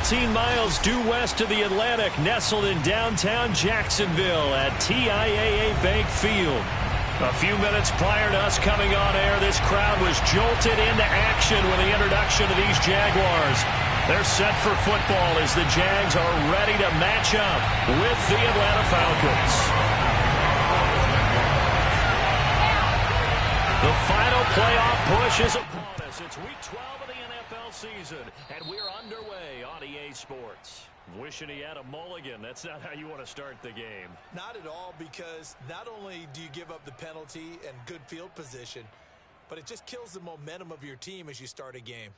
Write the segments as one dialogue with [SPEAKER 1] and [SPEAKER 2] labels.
[SPEAKER 1] 15 miles due west of the Atlantic, nestled in downtown Jacksonville at TIAA Bank Field. A few minutes prior to us coming on air, this crowd was jolted into action with the introduction of these Jaguars. They're set for football as the Jags are ready to match up with the Atlanta Falcons. The final playoff push is upon us. It's week 12 of the NFL season, and we're underway on EA Sports. Wishing he had a mulligan. That's not how you want to start the game.
[SPEAKER 2] Not at all, because not only do you give up the penalty and good field position, but it just kills the momentum of your team as you start a game.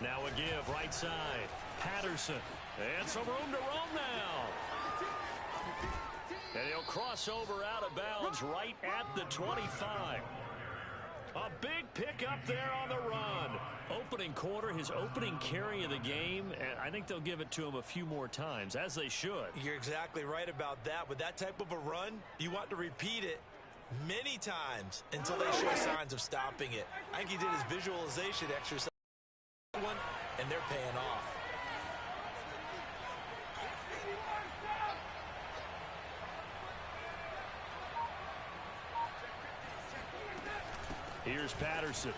[SPEAKER 1] Now a give, right side. Patterson. And some room to roam now. And he'll cross over out of bounds right at the 25. A big pickup there on the run. Opening quarter, his opening carry of the game, and I think they'll give it to him a few more times, as they should.
[SPEAKER 2] You're exactly right about that. With that type of a run, you want to repeat it many times until they show signs of stopping it. I think he did his visualization exercise. One, and they're paying off.
[SPEAKER 1] Here's Patterson.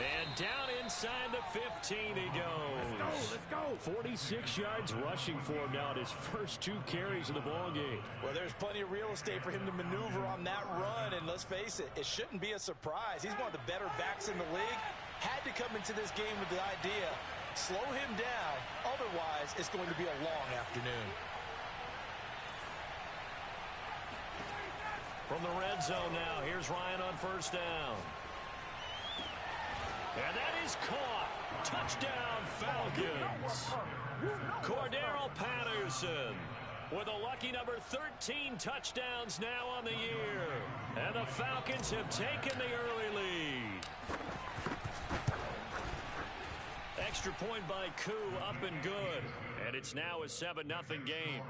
[SPEAKER 1] And down inside the 15 he goes.
[SPEAKER 3] Let's go.
[SPEAKER 1] 46 yards rushing for him now in his first 2 carries of the ballgame.
[SPEAKER 2] Well, there's plenty of real estate for him to maneuver on that run, and let's face it, it shouldn't be a surprise. He's one of the better backs in the league. Had to come into this game with the idea, slow him down, otherwise it's going to be a long afternoon.
[SPEAKER 1] From the red zone now, here's Ryan on first down. And that is caught. Touchdown, Falcons. Cordero Patterson with a lucky number 13 touchdowns now on the year. And the Falcons have taken the early lead. Extra point by Koo, up and good. And it's now a 7-0 game.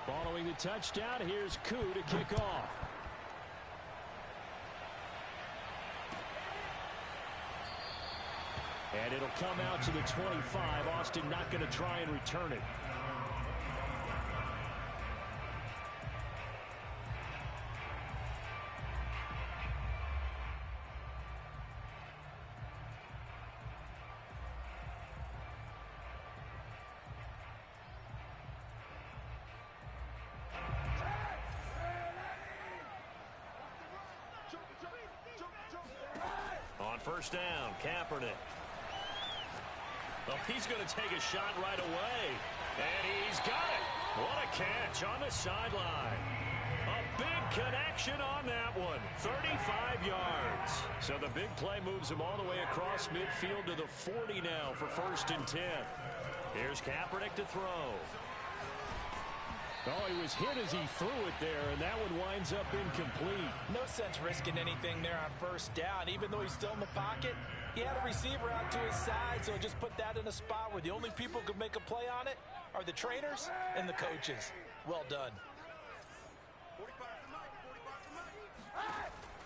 [SPEAKER 1] Following the touchdown, here's Koo to kick off. And it'll come out to the 25. Austin not going to try and return it. On first down, Kaepernick. Well, he's going to take a shot right away. And he's got it. What a catch on the sideline. A big connection on that one. 35 yards. So the big play moves him all the way across midfield to the 40 now for 1st and 10. Here's Kaepernick to throw. Oh, he was hit as he threw it there, and that one winds up incomplete.
[SPEAKER 2] No sense risking anything there on first down. Even though he's still in the pocket, he had a receiver out to his side, so just put that in a spot where the only people who could make a play on it are the trainers and the coaches. Well done.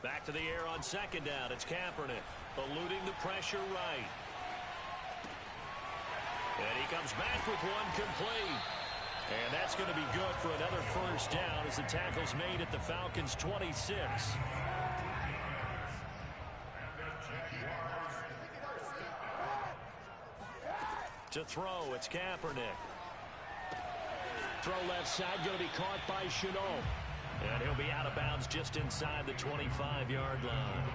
[SPEAKER 1] Back to the air on second down. It's Kaepernick eluding the pressure right. And he comes back with one complete. And that's going to be good for another first down as the tackle's made at the Falcons' 26. To throw, it's Kaepernick. Throw left side, going to be caught by Chenault. And he'll be out of bounds just inside the 25-yard line.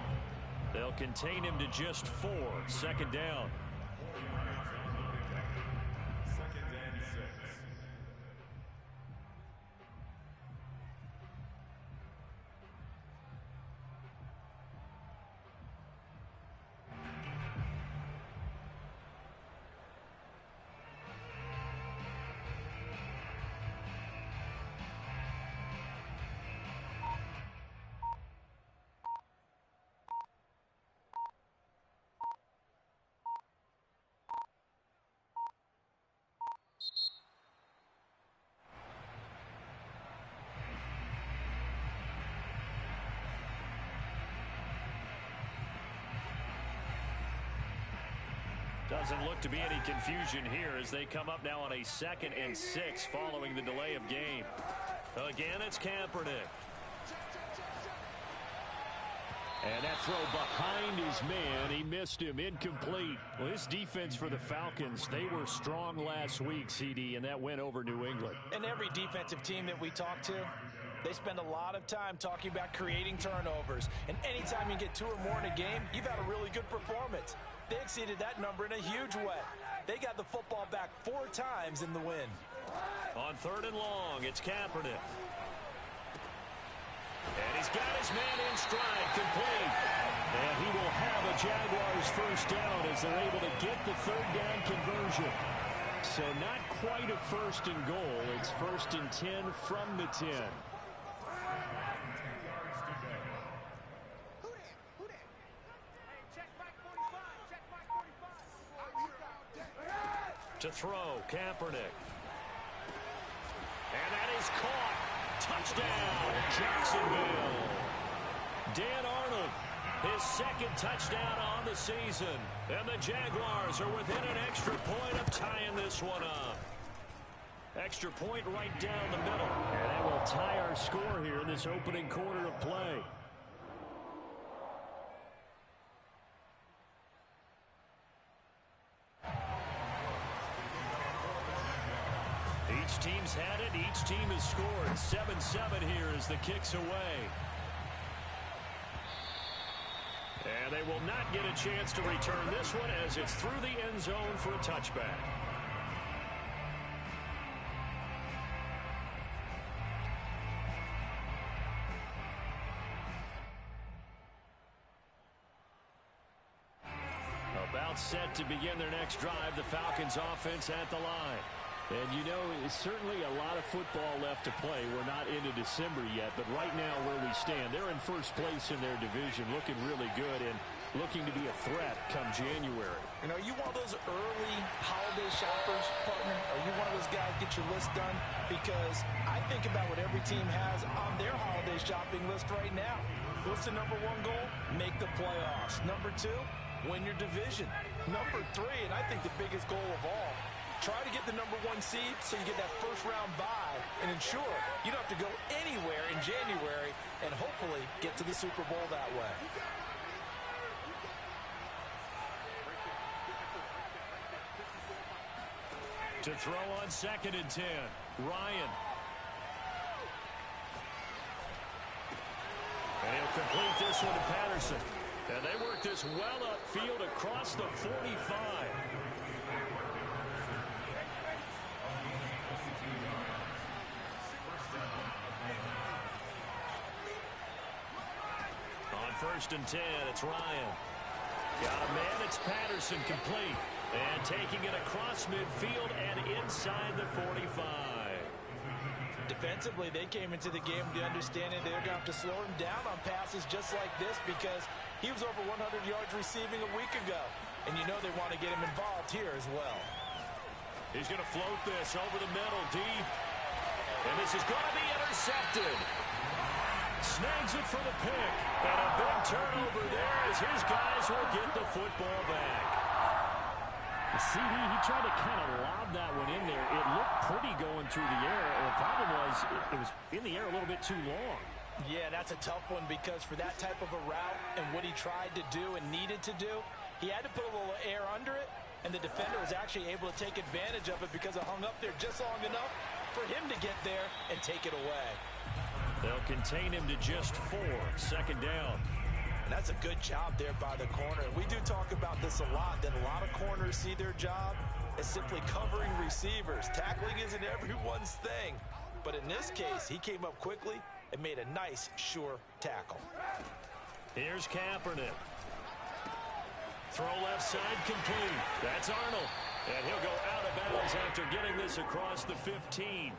[SPEAKER 1] They'll contain him to just 4. Second down. Doesn't look to be any confusion here as they come up now on a 2nd and 6 following the delay of game. Again, it's Kaepernick. And that throw behind his man, he missed him, incomplete. Well, this defense for the Falcons, they were strong last week, CD, and that went over New England.
[SPEAKER 2] And every defensive team that we talk to, they spend a lot of time talking about creating turnovers. And anytime you get 2 or more in a game, you've had a really good performance. They exceeded that number in a huge way. They got the football back 4 times in the win.
[SPEAKER 1] On 3rd and long, it's Kaepernick. And he's got his man in stride, complete. And he will have a Jaguars first down as they're able to get the 3rd down conversion. So not quite a 1st and goal. It's 1st and 10 from the 10. To throw, Kaepernick. And that is caught. Touchdown, Jacksonville. Dan Arnold, his 2nd touchdown on the season. And the Jaguars are within an extra point of tying this one up. Extra point right down the middle. And that will tie our score here in this opening quarter of play. Each team's had it. Each team has scored. 7-7 here as the kick's away. And they will not get a chance to return this one as it's through the end zone for a touchback. About set to begin their next drive. The Falcons offense at the line. And, you know, it's certainly a lot of football left to play. We're not into December yet, but right now where we stand, they're in first place in their division, looking really good and looking to be a threat come January. You know, are you one of those early holiday shoppers, partner? Are you one of those guys get your list done? Because I think about what every team has on their holiday shopping list right now. What's the number 1 goal? Make the playoffs. Number 2, win your division. Number 3, and I think the biggest goal of all, try to get the number 1 seed so you get that first-round bye and ensure you don't have to go anywhere in January and hopefully get to the Super Bowl that way. To throw on 2nd and 10, Ryan. And he'll complete this one to Patterson. And they work this well upfield across the 45. On 1st and 10, it's Ryan. Got a man, it's Patterson, complete. And taking it across midfield and inside the 45. Defensively, they came into the game with the understanding they're going to have to slow him down on passes just like this because he was over 100 yards receiving a week ago. And you know they want to get him involved here as well. He's going to float this over the middle, deep. And this is going to be intercepted. Snags it for the pick. And a big turnover there as his guys will get the football back. CD, he tried to kind of lob that one in there. It looked pretty going through the air. And the problem was it was in the air a little bit too long. Yeah, that's a tough one because for that type of a route and what he tried to do and needed to do, he had to put a little air under it, and the defender was actually able to take advantage of it because it hung up there just long enough for him to get there and take it away. They'll contain him to just 4, 2nd down. And that's a good job there by the corner. We do talk about this a lot, that a lot of corners see their job as simply covering receivers. Tackling isn't everyone's thing. But in this case, he came up quickly and made a nice, sure tackle. Here's Kaepernick. Throw left side complete. That's Arnold. And he'll go out of bounds after getting this across the 15.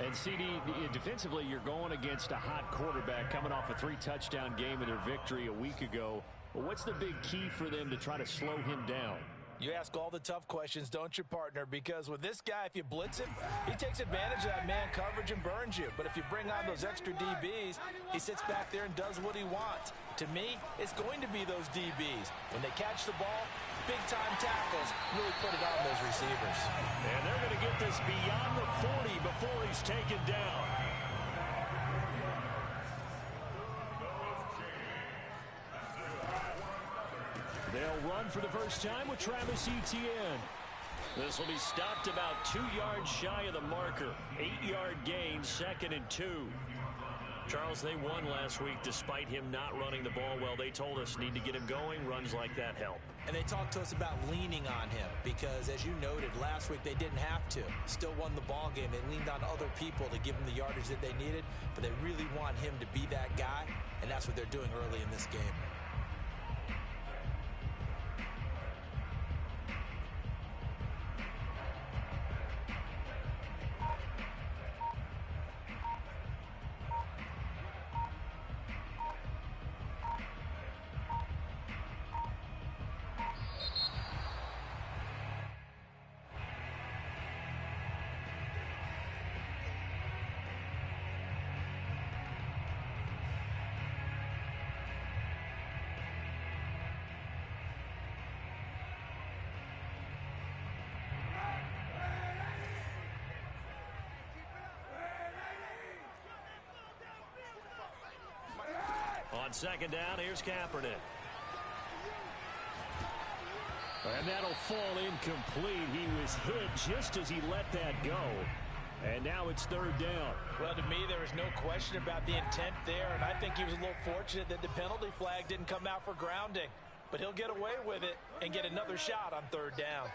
[SPEAKER 1] And CD, defensively, you're going against a hot quarterback coming off a 3-touchdown game in their victory a week ago. Well, what's the big key for them to try to slow him down? You ask all the tough questions, don't you, partner? Because with this guy, if you blitz him, he takes advantage of that man coverage and burns you. But if you bring on those extra DBs, he sits back there and does what he wants. To me, it's going to be those DBs. When they catch the ball,
[SPEAKER 2] big-time tackles really put it on those receivers.
[SPEAKER 1] And they're going to get this beyond the 40 before he's taken down. They'll run for the first time with Travis Etienne. This will be stopped about 2 yards shy of the marker. 8-yard gain, 2nd and 2. Charles, they won last week despite him not running the ball well. They told us need to get him going. Runs like that help.
[SPEAKER 2] And they talked to us about leaning on him because, as you noted, last week they didn't have to. Still won the ball game. They leaned on other people to give him the yardage that they needed, but they really want him to be that guy, and that's what they're doing early in this game.
[SPEAKER 1] On 2nd down, here's Kaepernick. And that'll fall incomplete. He was hit just as he let that go. And now it's 3rd down.
[SPEAKER 2] Well, to me, there was no question about the intent there, and I think he was a little fortunate that the penalty flag didn't come out for grounding. But he'll get away with it and get another shot on 3rd down.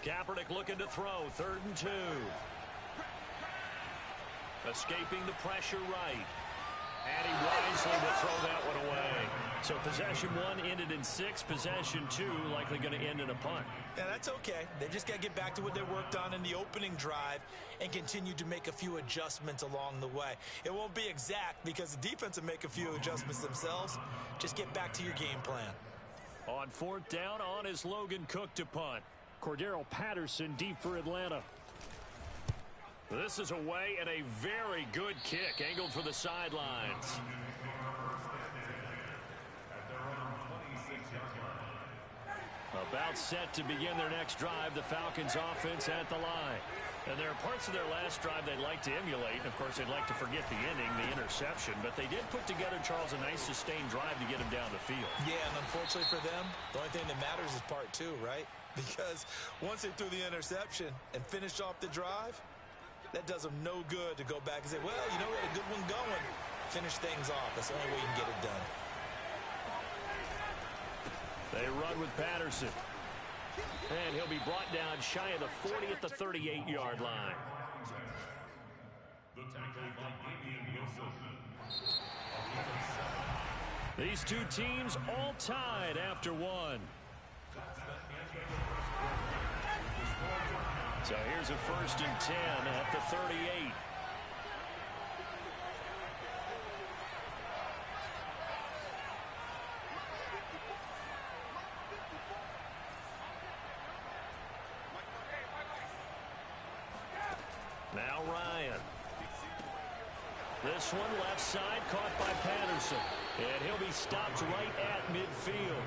[SPEAKER 1] Kaepernick looking to throw, 3rd and 2. Escaping the pressure right. And he wisely will throw that one away. So possession 1 ended in 6. Possession 2 likely going to end in a punt.
[SPEAKER 2] Yeah, that's okay. They just got to get back to what they worked on in the opening drive and continue to make a few adjustments along the way. It won't be exact because the defense will make a few adjustments themselves. Just get back to your game plan.
[SPEAKER 1] On 4th down, on is Logan Cook to punt. Cordero Patterson deep for Atlanta. This is away and a very good kick angled for the sidelines. About set to begin their next drive, the Falcons offense at the line. And there are parts of their last drive they'd like to emulate. Of course, they'd like to forget the ending, the interception. But they did put together, Charles, a nice sustained drive to get him down the field.
[SPEAKER 2] Yeah, and unfortunately for them, the only thing that matters is part 2, right? Because once they threw the interception and finished off the drive, that does them no good to go back and say, well, you know, we had a good one going. Finish things off. That's the only way you can get it done.
[SPEAKER 1] They run with Patterson. And he'll be brought down shy of the 40 at the 38-yard line. These two teams all tied after 1. So here's a 1st and 10 at the 38. Now Ryan. This one left side caught by Patterson. And he'll be stopped right at midfield.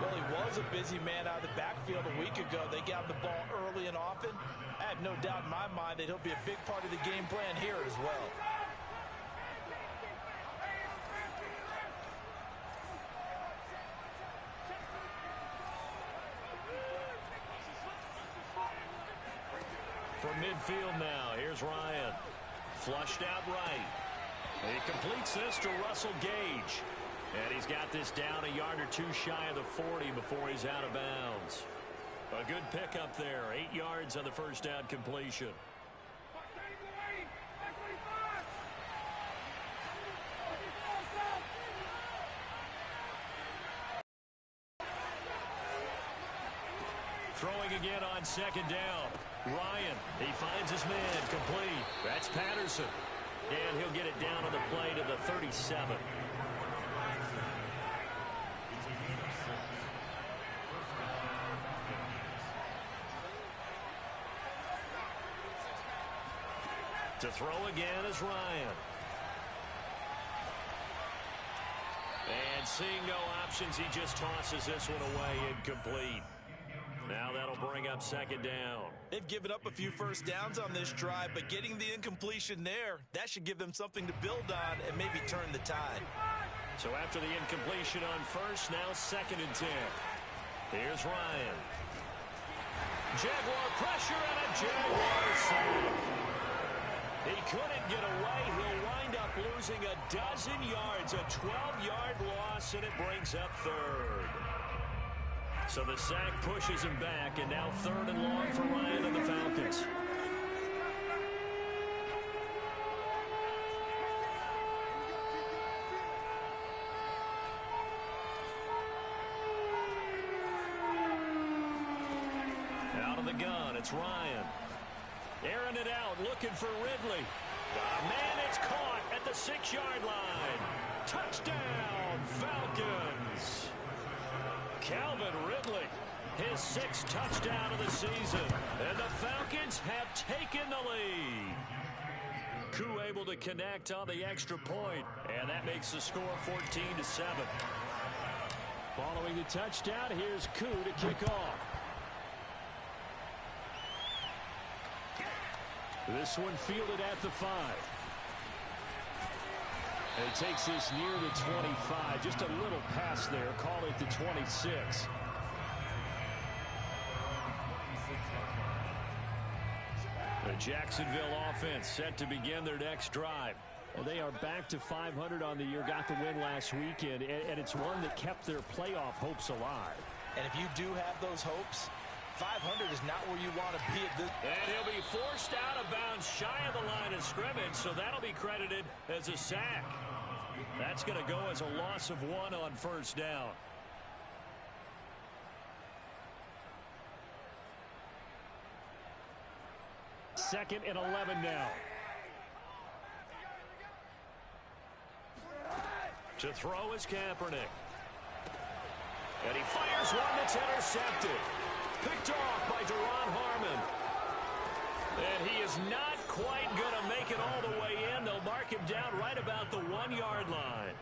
[SPEAKER 2] Well, he was a busy man out of the backfield a week ago. They got the ball early and often. I have no doubt in my mind that he'll be a big part of the game plan here as well.
[SPEAKER 1] From midfield now, here's Ryan. Flushed out right. He completes this to Russell Gage. And he's got this down a yard or 2 shy of the 40 before he's out of bounds. A good pickup there. 8 yards on the 1st down completion. Throwing again on 2nd down. Ryan, he finds his man, complete. That's Patterson. And he'll get it down on the play to the 37. To throw again is Ryan. And seeing no options, he just tosses this one away, incomplete. Now that'll bring up second down.
[SPEAKER 2] They've given up a few first downs on this drive, but getting the incompletion there, that should give them something to build on and maybe turn the tide.
[SPEAKER 1] So after the incompletion on first, now 2nd and 10. Here's Ryan. Jaguar pressure and a Jaguar sack. He couldn't get away. He'll wind up losing a dozen yards, a 12-yard loss, and it brings up 3rd. So the sack pushes him back, and now 3rd and long for Ryan and the Falcons. Out of the gun, it's Ryan. Airing it out, looking for Ridley. Man, it's caught at the 6-yard line. Touchdown, Falcons. Calvin Ridley, his 6th touchdown of the season. And the Falcons have taken the lead. Koo able to connect on the extra point, and that makes the score 14-7. Following the touchdown, here's Koo to kick off. This one fielded at the 5. And he takes this near the 25. Just a little pass there. Call it the 26. The Jacksonville offense set to begin their next drive. And they are back to 500 on the year. Got the win last weekend. And it's one that kept their playoff hopes alive.
[SPEAKER 2] And if you do have those hopes, 500 is not where you want to be at this.
[SPEAKER 1] And he'll be forced out of bounds shy of the line of scrimmage, so that'll be credited as a sack. That's going to go as a loss of 1 on first down. Second and 11 now. To throw is Kaepernick. And he fires one that's intercepted. Picked off by Duron Harmon. And he is not quite going to make it all the way in. They'll mark him down right about the 1-yard line.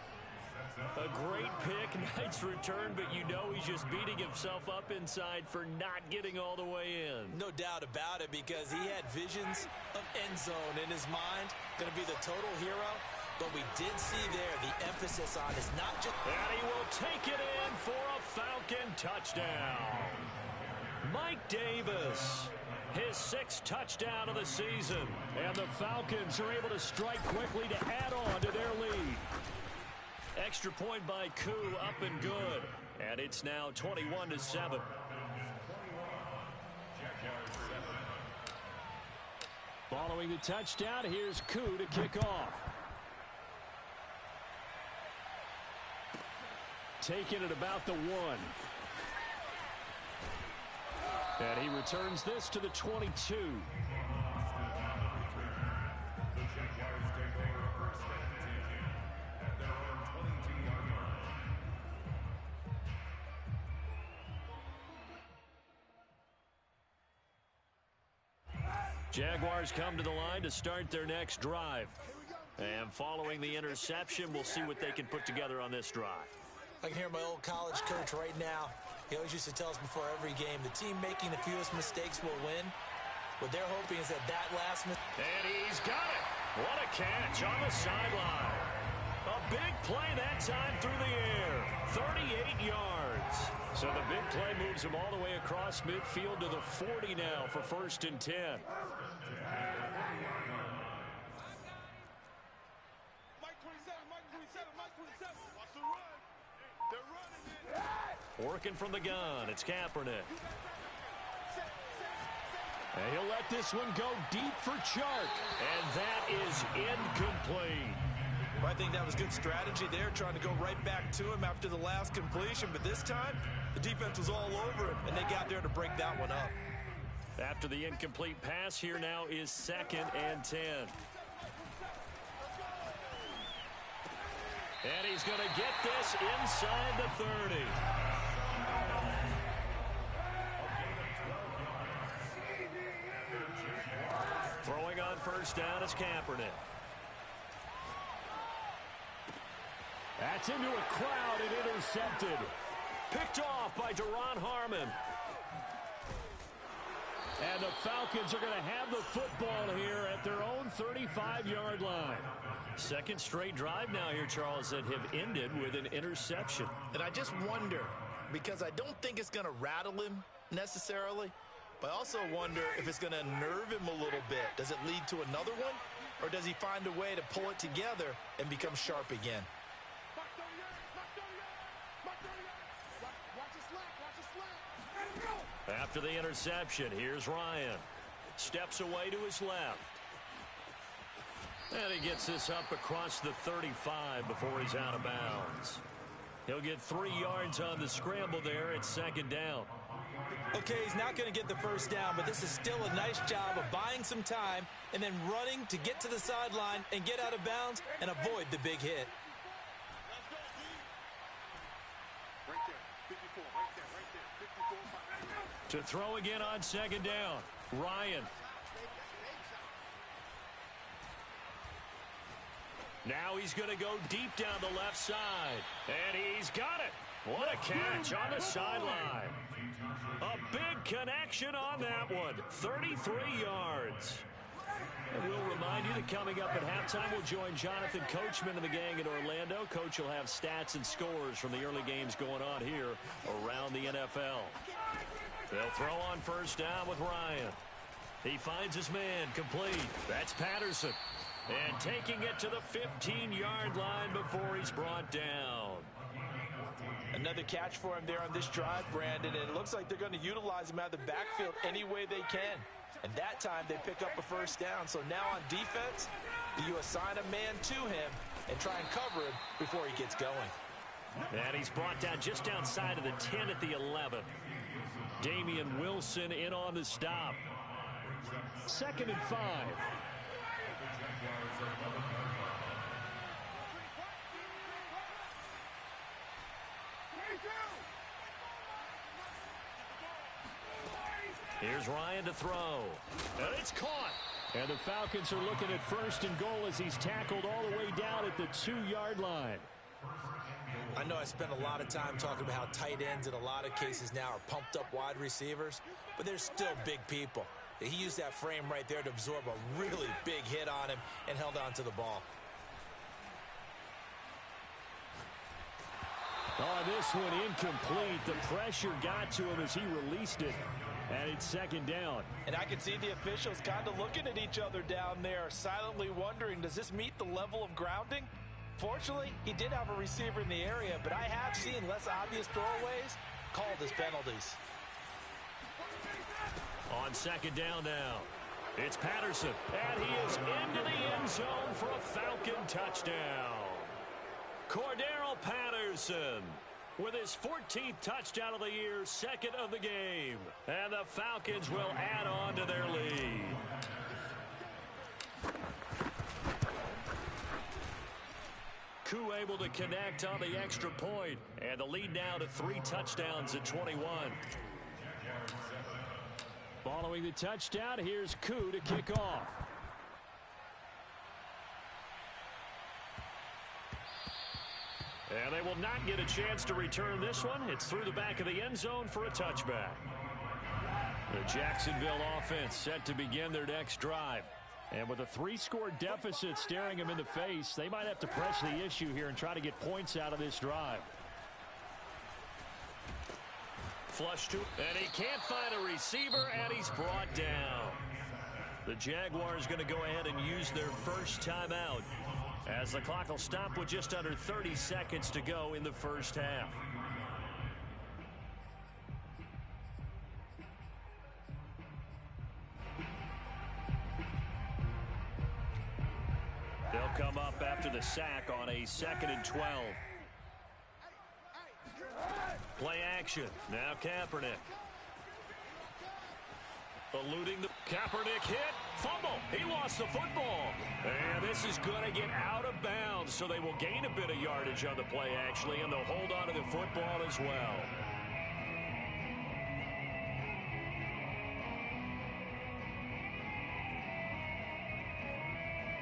[SPEAKER 1] A great pick, nice return, but you know he's just beating himself up inside for not getting all the way in.
[SPEAKER 2] No doubt about it, because he had visions of end zone in his mind. Going to be the total hero. But we did see there the emphasis on is not just...
[SPEAKER 1] And he will take it in for a Falcon touchdown. Mike Davis, his 6th touchdown of the season. And the Falcons are able to strike quickly to add on to their lead. Extra point by Koo, up and good. And it's now 21-7. Following the touchdown, here's Koo to kick off. Taken at about the 1. And he returns this to the 22. Jaguars come to the line to start their next drive. And following the interception, we'll see what they can put together on this drive.
[SPEAKER 2] I can hear my old college coach right now. He always used to tell us before every game, the team making the fewest mistakes will win. What they're hoping is that last mistake.
[SPEAKER 1] And he's got it. What a catch on the sideline. A big play that time through the air. 38 yards. So the big play moves him all the way across midfield to the 40 now for 1st and 10. Working from the gun, it's Kaepernick. And he'll let this one go deep for Chark. And that is incomplete.
[SPEAKER 2] I think that was good strategy there, trying to go right back to him after the last completion. But this time, the defense was all over him, and they got there to break that one up.
[SPEAKER 1] After the incomplete pass, here now is 2nd and 10. And he's going to get this inside the 30. Throwing on first down is Kaepernick. That's into a crowd and intercepted. Picked off by Duron Harmon. And the Falcons are going to have the football here at their own 35-yard line. Second straight drive now here, Charles, that have ended with an interception.
[SPEAKER 2] And I just wonder, because I don't think it's going to rattle him necessarily, but I also wonder if it's going to nerve him a little bit. Does it lead to another one? Or does he find a way to pull it together and become sharp again?
[SPEAKER 1] After the interception, here's Ryan. Steps away to his left. And he gets this up across the 35 before he's out of bounds. He'll get 3 yards on the scramble there at second down.
[SPEAKER 2] Okay, he's not going to get the first down, but this is still a nice job of buying some time and then running to get to the sideline and get out of bounds and avoid the big hit.
[SPEAKER 1] To throw again on second down, Ryan. Now he's going to go deep down the left side. And he's got it. What a catch on the sideline. A big connection on that one. 33 yards. And we'll remind you that coming up at halftime, we'll join Jonathan Coachman and the gang in Orlando. Coach will have stats and scores from the early games going on here around the NFL. They'll throw on first down with Ryan. He finds his man complete. That's Patterson. And taking it to the 15-yard line before he's brought down.
[SPEAKER 2] Another catch for him there on this drive, Brandon, and it looks like they're going to utilize him out of the backfield any way they can. And that time they pick up a first down. So now on defense, you assign a man to him and try and cover him before he gets going.
[SPEAKER 1] And he's brought down just outside of the 10 at the 11. Damian Wilson in on the stop. 2nd and 5. Here's Ryan to throw. And it's caught. And the Falcons are looking at 1st and goal as he's tackled all the way down at the 2-yard line.
[SPEAKER 2] I know I spent a lot of time talking about how tight ends in a lot of cases now are pumped up wide receivers, but they're still big people. He used that frame right there to absorb a really big hit on him and held on to the ball.
[SPEAKER 1] Oh, this one incomplete. The pressure got to him as he released it. And it's 2nd down.
[SPEAKER 2] And I can see the officials kind of looking at each other down there, silently wondering, does this meet the level of grounding? Fortunately, he did have a receiver in the area, but I have seen less obvious throwaways called as penalties.
[SPEAKER 1] On 2nd down now, it's Patterson. And he is into the end zone for a Falcon touchdown. Cordero Patterson with his 14th touchdown of the year, 2nd of the game. And the Falcons will add on to their lead. Koo able to connect on the extra point. And the lead now to 3 touchdowns at 21. Following the touchdown, here's Koo to kick off. And they will not get a chance to return this one. It's through the back of the end zone for a touchback. The Jacksonville offense set to begin their next drive. And with a 3-score deficit staring them in the face, they might have to press the issue here and try to get points out of this drive. Flush to, and he can't find a receiver, and he's brought down. The Jaguars going to go ahead and use their first timeout, as the clock will stop with just under 30 seconds to go in the first half. They'll come up after the sack on a 2nd and 12. Play action. Now Kaepernick. Eluding the Kaepernick hit. Fumble. He lost the football. And this is going to get out of bounds, so they will gain a bit of yardage on the play, actually, and they'll hold on to the football as well.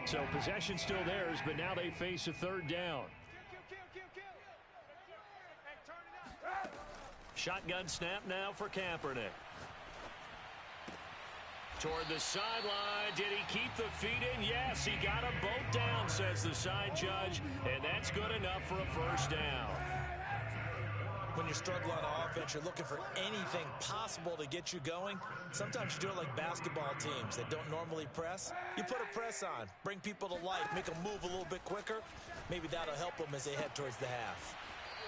[SPEAKER 1] So possession still theirs, but now they face a 3rd down. Shotgun snap now for Kaepernick. Toward the sideline. Did he keep the feet in? Yes, he got them both down, says the side judge, and that's good enough for a first down.
[SPEAKER 2] When you're struggling on offense, you're looking for anything possible to get you going. Sometimes you do it like basketball teams that don't normally press. You put a press on, bring people to life, make them move a little bit quicker. Maybe that'll help them as they head towards the half.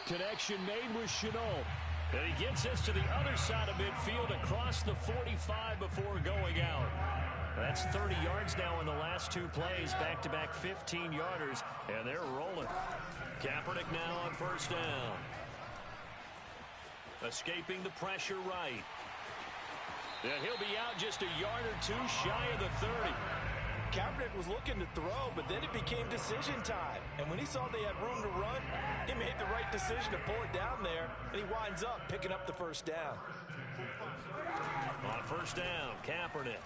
[SPEAKER 1] Connection made with Chenault. And he gets us to the other side of midfield across the 45 before going out. That's 30 yards now in the last two plays, back-to-back 15-yarders, and they're rolling. Kaepernick now on first down. Escaping the pressure right. And he'll be out just a yard or two shy of the 30.
[SPEAKER 2] Kaepernick was looking to throw, but then it became decision time. And when he saw they had room to run, he made the right decision to pull it down there, and he winds up picking up the first down.
[SPEAKER 1] On first down, Kaepernick.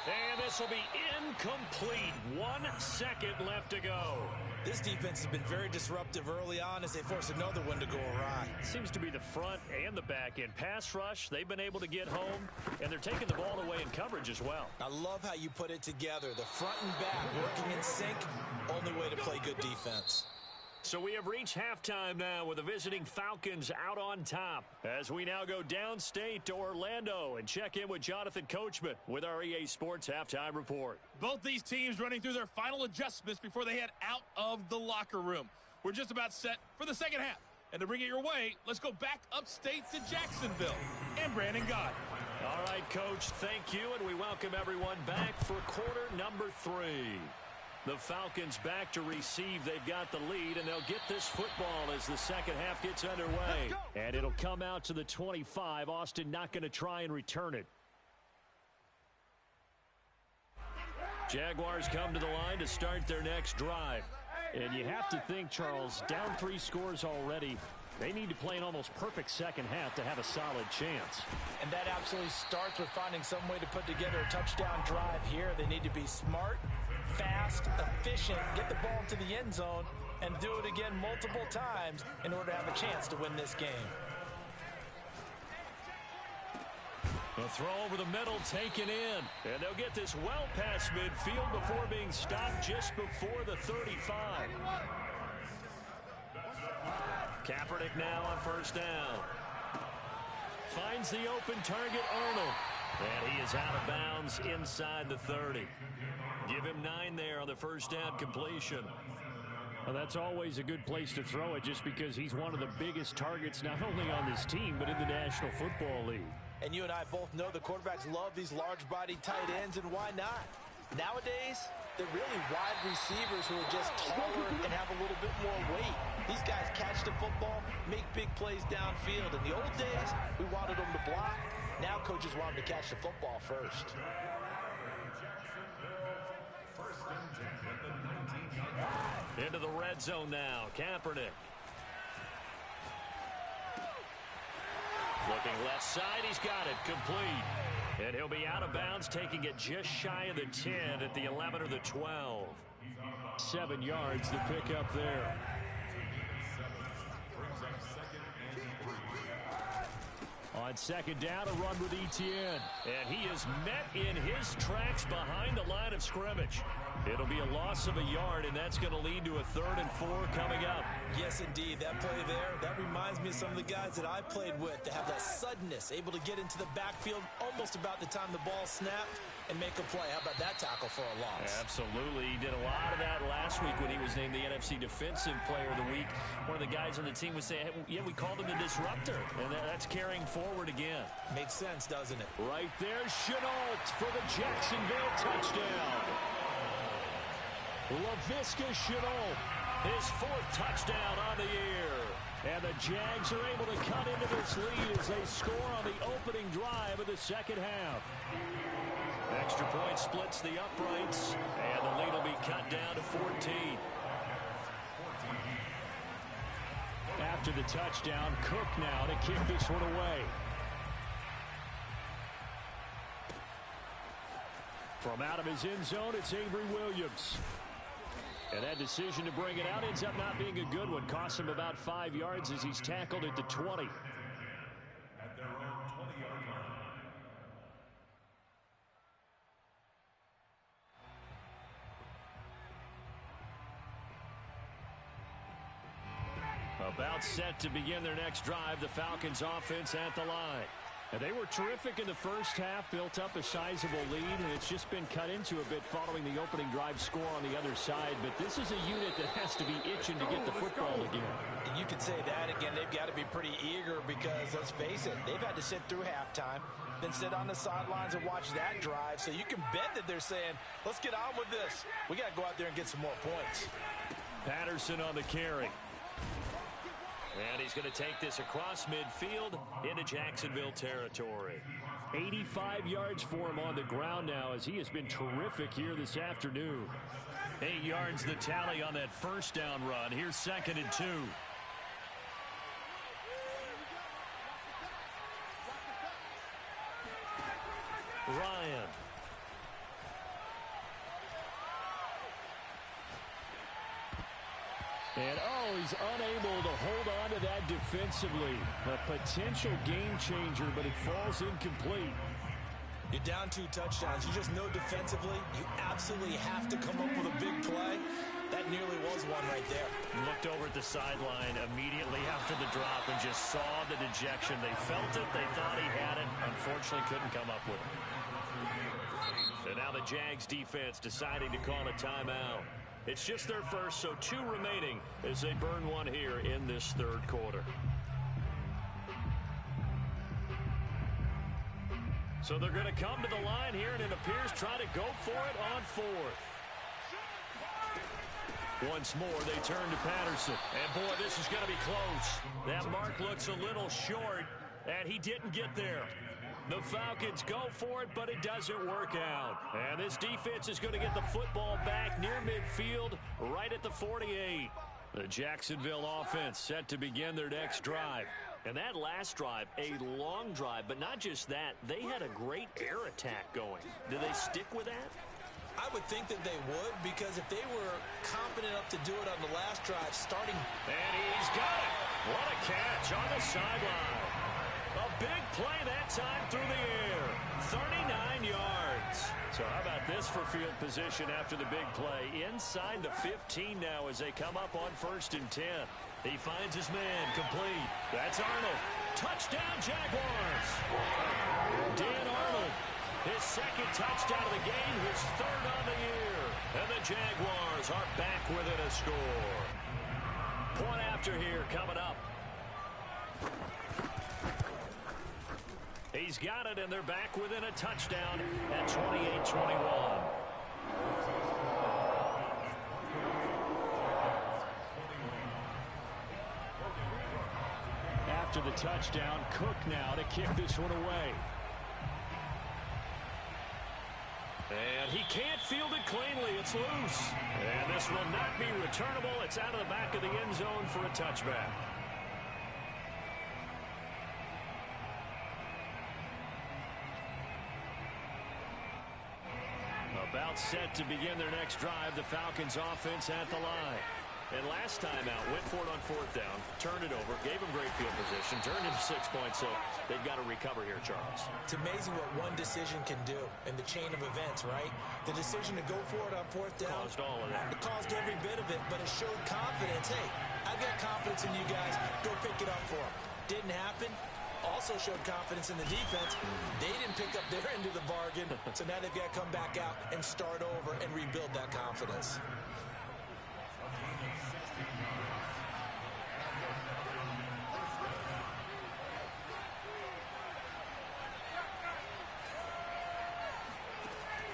[SPEAKER 1] And this will be incomplete. 1 second left to go.
[SPEAKER 2] This defense has been very disruptive early on as they force another one to go awry.
[SPEAKER 1] Seems to be the front and the back end. Pass rush, they've been able to get home, and they're taking the ball away in coverage as well.
[SPEAKER 2] I love how you put it together. The front and back working in sync. Only way to play good defense.
[SPEAKER 1] So we have reached halftime now with the visiting Falcons out on top. As we now go downstate to Orlando and check in with Jonathan Coachman with our EA Sports Halftime Report.
[SPEAKER 3] Both these teams running through their final adjustments before they head out of the locker room. We're just about set for the second half. And to bring it your way, let's go back upstate to Jacksonville and Brandon Gott.
[SPEAKER 1] All right, Coach, thank you, and we welcome everyone back for quarter number 3. The Falcons back to receive. They've got the lead, and they'll get this football as the second half gets underway. And it'll come out to the 25. Austin not going to try and return it. Jaguars come to the line to start their next drive. And you have to think, Charles, down 3 scores already. They need to play an almost perfect second half to have a solid chance.
[SPEAKER 2] And that absolutely starts with finding some way to put together a touchdown drive here. They need to be smart, fast, efficient, get the ball into the end zone, and do it again multiple times in order to have a chance to win this game.
[SPEAKER 1] A throw over the middle taken in. And they'll get this well past midfield before being stopped just before the 35. Kaepernick now on first down. Finds the open target, Arnold. And he is out of bounds inside the 30. Give him 9 there on the first down completion. Well, that's always a good place to throw it just because he's one of the biggest targets not only on this team but in the National Football League.
[SPEAKER 2] And you and I both know the quarterbacks love these large-bodied tight ends, and why not? Nowadays, they're really wide receivers who are just taller and have a little bit more weight. These guys catch the football, make big plays downfield. In the old days, we wanted them to block. Now coaches want them to catch the football first.
[SPEAKER 1] Into the red zone now, Kaepernick. Looking left side, he's got it, complete. And he'll be out of bounds, taking it just shy of the 10 at the 11 or the 12. 7 yards to pick up there. On second down, a run with Etienne. And he is met in his tracks behind the line of scrimmage. It'll be a loss of a yard, and that's going to lead to a 3rd and 4 coming up.
[SPEAKER 2] Yes, indeed. That play there, that reminds me of some of the guys that I played with that have that suddenness, able to get into the backfield almost about the time the ball snapped and make a play. How about that tackle for a loss?
[SPEAKER 1] Absolutely. He did a lot of that last week when he was named the NFC Defensive Player of the Week. One of the guys on the team would say, hey, yeah, we called him the disruptor, and that's carrying forward again.
[SPEAKER 2] Makes sense, doesn't it?
[SPEAKER 1] Right there, Chenault for the Jacksonville touchdown. LaVisca Chenault, his 4th touchdown on the year. And the Jags are able to cut into this lead as they score on the opening drive of the second half. Extra point splits the uprights, and the lead will be cut down to 14. After the touchdown, Cook now to kick this one away. From out of his end zone, it's Avery Williams. And that decision to bring it out ends up not being a good one. Costs him about 5 yards as he's tackled at the 20.
[SPEAKER 4] At their own 20-yard line.
[SPEAKER 1] About set to begin their next drive, the Falcons offense at the line. And they were terrific in the first half, built up a sizable lead, and it's just been cut into a bit following the opening drive score on the other side. But this is a unit that has to be itching to get the football again.
[SPEAKER 2] You could say that again. They've got to be pretty eager because, let's face it, they've had to sit through halftime, then sit on the sidelines and watch that drive. So you can bet that they're saying, let's get on with this. We got to go out there and get some more points.
[SPEAKER 1] Patterson on the carry. And he's going to take this across midfield into Jacksonville territory. 85 yards for him on the ground now as he has been terrific here this afternoon. 8 yards the tally on that first down run. Here's 2nd and 2. Ryan. And, he's unable to hold on to that defensively. A potential game changer, but it falls incomplete.
[SPEAKER 2] You're down 2 touchdowns. You just know defensively you absolutely have to come up with a big play. That nearly was one right there.
[SPEAKER 1] Looked over at the sideline immediately after the drop and just saw the dejection. They felt it. They thought he had it. Unfortunately, couldn't come up with it. And now the Jags defense deciding to call a timeout. It's just their first, so 2 remaining as they burn one here in this third quarter. So they're going to come to the line here, and it appears try to go for it on 4th. Once more, they turn to Patterson. And, boy, this is going to be close. That mark looks a little short, and he didn't get there. The Falcons go for it, but it doesn't work out. And this defense is going to get the football back near midfield, right at the 48. The Jacksonville offense set to begin their next drive. And that last drive, a long drive, but not just that. They had a great air attack going. Do they stick with that?
[SPEAKER 2] I would think that they would, because if they were confident enough to do it on the last drive, starting...
[SPEAKER 1] And he's got it. What a catch on the sideline. A big play that time through the air. 39 yards. So how about this for field position after the big play? Inside the 15 now as they come up on 1st and 10. He finds his man complete. That's Arnold. Touchdown, Jaguars. Dan Arnold, his 2nd touchdown of the game, his 3rd on the year. And the Jaguars are back within a score. Point after here coming up. He's got it, and they're back within a touchdown at 28-21. After the touchdown, Cook now to kick this one away. And he can't field it cleanly. It's loose. And this will not be returnable. It's out of the back of the end zone for a touchback. About set to begin their next drive, the Falcons offense at the line. And last time out, went for it on 4th down, turned it over, gave them great field position, turned into 6 points, so they've got to recover here, Charles.
[SPEAKER 2] It's amazing what one decision can do in the chain of events, right? The decision to go for it on 4th down.
[SPEAKER 1] Caused all of that.
[SPEAKER 2] It caused every bit of it, but it showed confidence. Hey, I've got confidence in you guys. Go pick it up for them. Didn't happen. Also showed confidence in the defense. They didn't pick up their end of the bargain, so now they've got to come back out and start over and rebuild that confidence.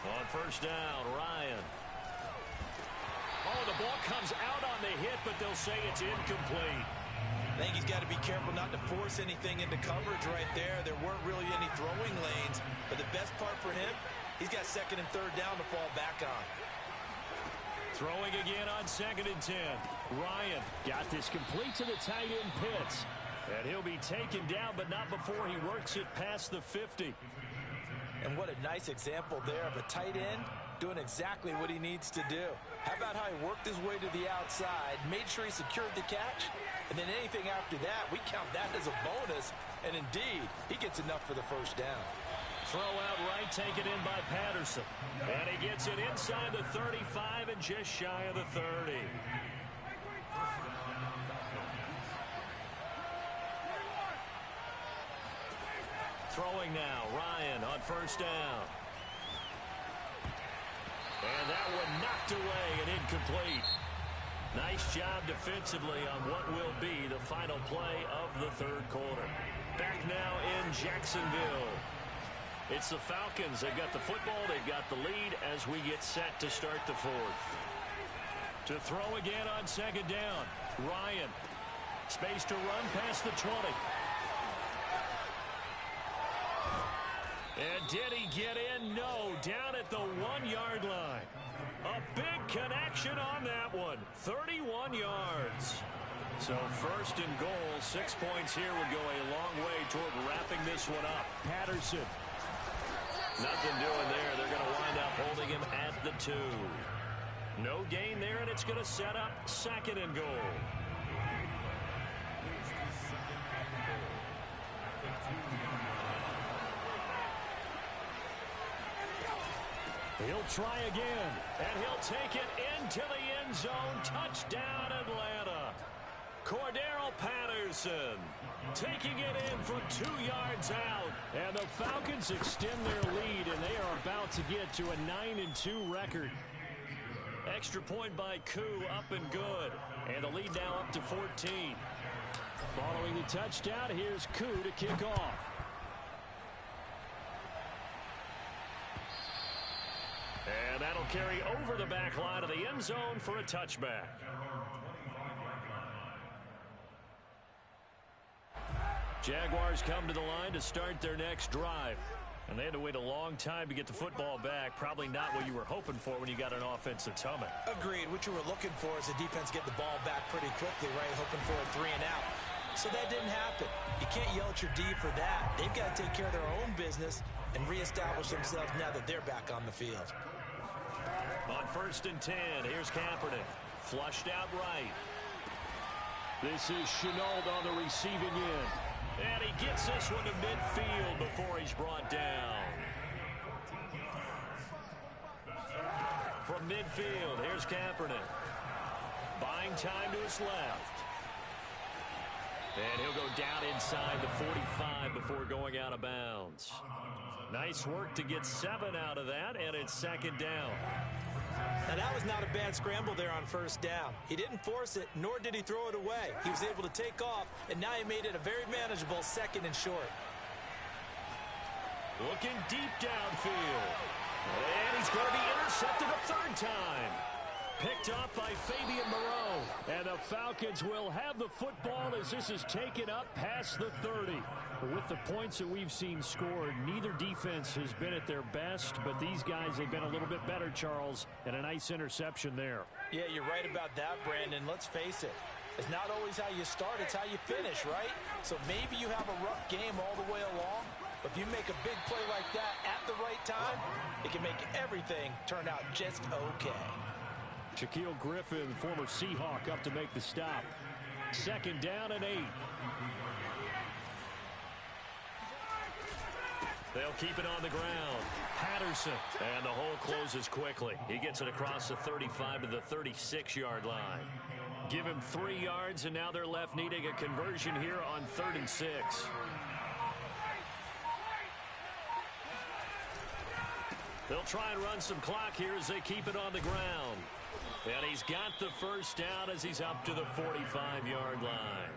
[SPEAKER 1] On 1st down, Ryan. Oh, the ball comes out on the hit, but they'll say it's incomplete.
[SPEAKER 2] I think he's got to be careful not to force anything into coverage right there. There weren't really any throwing lanes, but the best part for him, he's got 2nd and 3rd down to fall back on.
[SPEAKER 1] Throwing again on 2nd and 10. Ryan got this complete to the tight end Pitts. And he'll be taken down, but not before he works it past the 50.
[SPEAKER 2] And what a nice example there of a tight end doing exactly what he needs to do. How about how he worked his way to the outside, made sure he secured the catch, and then anything after that, we count that as a bonus. And indeed, he gets enough for the first down.
[SPEAKER 1] Throw out right, taken in by Patterson. And he gets it inside the 35 and just shy of the 30. Throwing now, Ryan on first down. And that one knocked away and incomplete. Nice job defensively on what will be the final play of the third quarter. Back now in Jacksonville. It's the Falcons. They've got the football. They've got the lead as we get set to start the fourth. To throw again on second down. Ryan. Space to run past the 20. And did he get in? No. Down at the 1-yard line. A big connection on that one. 31 yards. So first and goal, 6 points here would go a long way toward wrapping this one up. Patterson. Nothing doing there. They're going to wind up holding him at the 2. No gain there, and it's going to set up second and goal. He'll try again, and he'll take it into the end zone. Touchdown, Atlanta. Cordero Patterson taking it in from 2 yards out. And the Falcons extend their lead, and they are about to get to a 9-2 record. Extra point by Koo, up and good. And the lead now up to 14. Following the touchdown, here's Koo to kick off. And that'll carry over the back line of the end zone for a touchback. Jaguars come to the line to start their next drive. And they had to wait a long time to get the football back. Probably not what you were hoping for when you got an offense that's humming.
[SPEAKER 2] Agreed. What you were looking for is the defense get the ball back pretty quickly, right? Hoping for a 3 and out. So that didn't happen. You can't yell at your D for that. They've got to take care of their own business and reestablish themselves now that they're back on the field.
[SPEAKER 1] On first and 10, here's Kaepernick. Flushed out right. This is Chenault on the receiving end. And he gets this one to midfield before he's brought down. From midfield, here's Kaepernick. Buying time to his left. And he'll go down inside the 45 before going out of bounds. Nice work to get 7 out of that, and it's second down.
[SPEAKER 2] Now, that was not a bad scramble there on first down. He didn't force it, nor did he throw it away. He was able to take off, and now he made it a very manageable second and short.
[SPEAKER 1] Looking deep downfield. And he's going to be intercepted a third time. Picked off by Fabian Moreau. And the Falcons will have the football as this is taken up past the 30. With the points that we've seen scored, neither defense has been at their best, but these guys have been a little bit better, Charles, and a nice interception there.
[SPEAKER 2] Yeah, you're right about that, Brandon. Let's face it. It's not always how you start, it's how you finish, right? So maybe you have a rough game all the way along, but if you make a big play like that at the right time, it can make everything turn out just okay.
[SPEAKER 1] Shaquille Griffin, former Seahawk, up to make the stop. Second down and 8. They'll keep it on the ground. Patterson. And the hole closes quickly. He gets it across the 35 to the 36-yard line. Give him 3 yards, and now they're left needing a conversion here on 3rd and 6. They'll try and run some clock here as they keep it on the ground. And he's got the first down as he's up to the 45-yard line.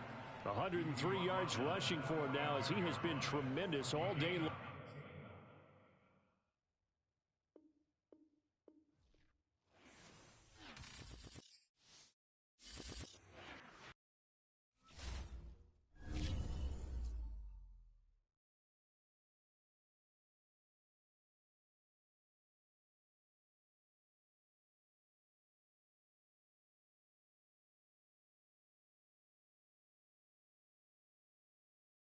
[SPEAKER 1] 103 yards rushing for him now as he has been tremendous all day long.